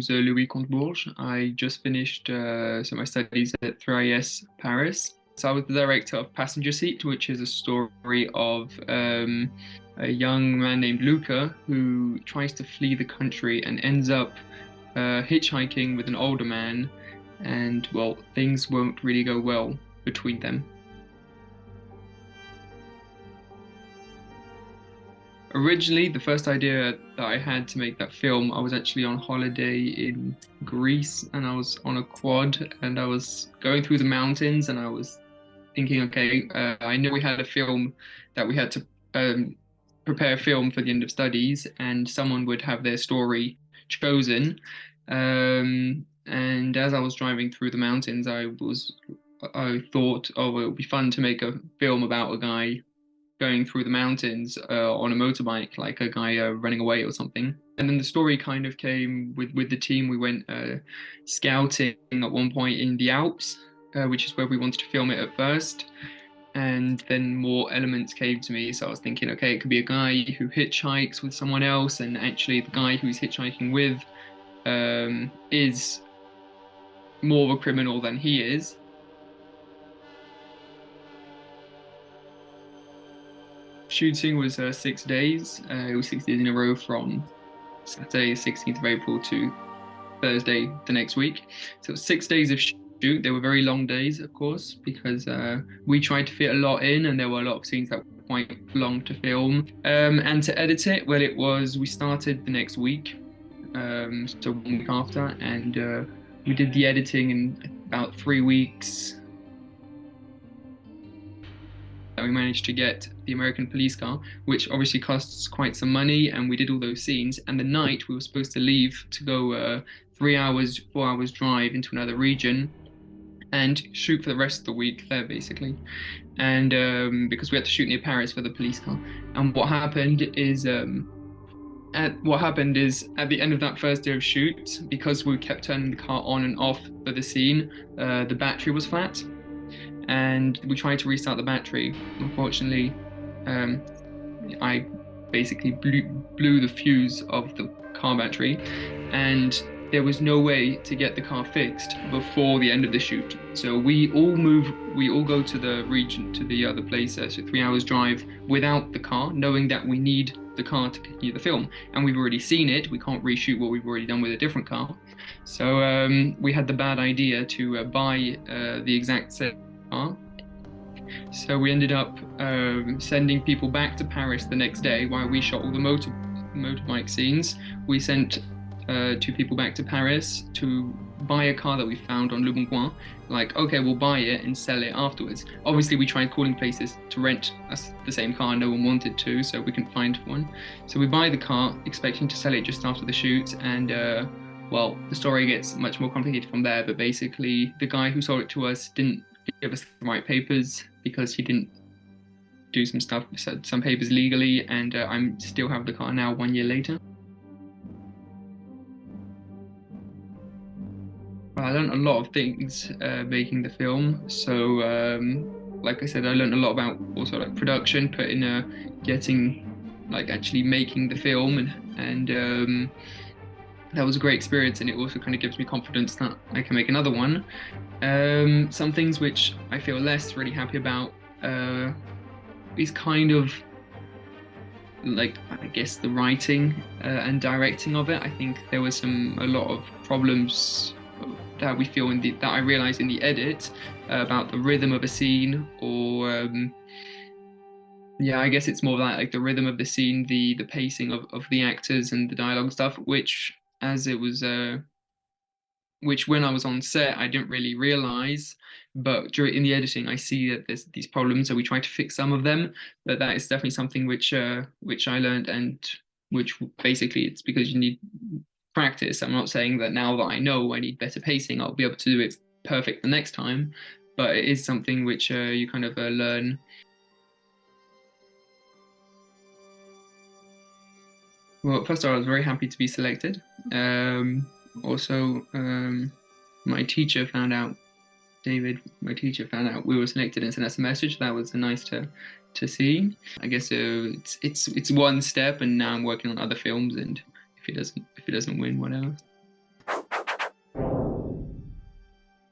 name's Louis Conte. I just finished my studies at 3IS Paris. So I was the director of Passenger Seat, which is a story of a young man named Luca who tries to flee the country and ends up hitchhiking with an older man, and well, things won't really go well between them. Originally, the first idea that I had to make that film, I was actually on holiday in Greece and I was on a quad and I was going through the mountains and I was thinking, okay, I know we had a film that we had to prepare a film for the end of studies and someone would have their story chosen. And as I was driving through the mountains, I thought, oh, it would be fun to make a film about a guy going through the mountains on a motorbike, like a guy running away or something. And then the story kind of came with the team. We went scouting at one point in the Alps, which is where we wanted to film it at first. And then more elements came to me. So I was thinking, okay, it could be a guy who hitchhikes with someone else, and actually the guy who he's hitchhiking with is more of a criminal than he is. Shooting was 6 days. It was 6 days in a row from Saturday, 16th of April to Thursday the next week. So it was 6 days of shoot. They were very long days, of course, because we tried to fit a lot in and there were a lot of scenes that were quite long to film. And to edit it, well, we started the next week, so 1 week after, and we did the editing in about 3 weeks. We managed to get the American police car, which obviously costs quite some money, and we did all those scenes. And the night we were supposed to leave to go 3 hours, 4 hours drive into another region and shoot for the rest of the week there, basically. And because we had to shoot near Paris for the police car. And what happened is at the end of that first day of shoot, because we kept turning the car on and off for the scene, the battery was flat. And we tried to restart the battery. Unfortunately, I basically blew the fuse of the car battery, and there was no way to get the car fixed before the end of the shoot. So we all go to the region, to the other place, so 3 hours drive without the car, knowing that we need the car to continue the film. And we've already seen it, we can't reshoot what we've already done with a different car. So we had the bad idea to buy the exact same car. So we ended up sending people back to Paris the next day while we shot all the motorbike scenes. We sent 2 people back to Paris to buy a car that we found on Le Bon Coin. Like, okay, we'll buy it and sell it afterwards. Obviously, we tried calling places to rent us the same car. No one wanted to, so we couldn't find one. So we buy the car, expecting to sell it just after the shoot, and well, the story gets much more complicated from there. But basically, the guy who sold it to us didn't give us the right papers because he didn't do some papers legally, and I still have the car now 1 year later. I learned a lot of things making the film. So like I said, I learned a lot about also like production, actually making the film, and that was a great experience, and it also kind of gives me confidence that I can make another one. Some things which I feel less really happy about is kind of like, I guess, the writing and directing of it. I think there was a lot of problems that I realized in the edit about the rhythm of a scene, or yeah, I guess it's more like the rhythm of the scene, the pacing of the actors and the dialogue stuff, which when I was on set I didn't really realize, but in the editing I see that there's these problems, so we try to fix some of them. But that is definitely something which I learned, and which basically it's because you need practice. I'm not saying that now that I know I need better pacing, I'll be able to do it perfect the next time, but it is something which you kind of learn. Well, first of all, I was very happy to be selected. Also, my teacher found out, my teacher found out we were selected and sent us a message. That was nice to see. I guess it's one step, and now I'm working on other films, and if it doesn't win, whatever.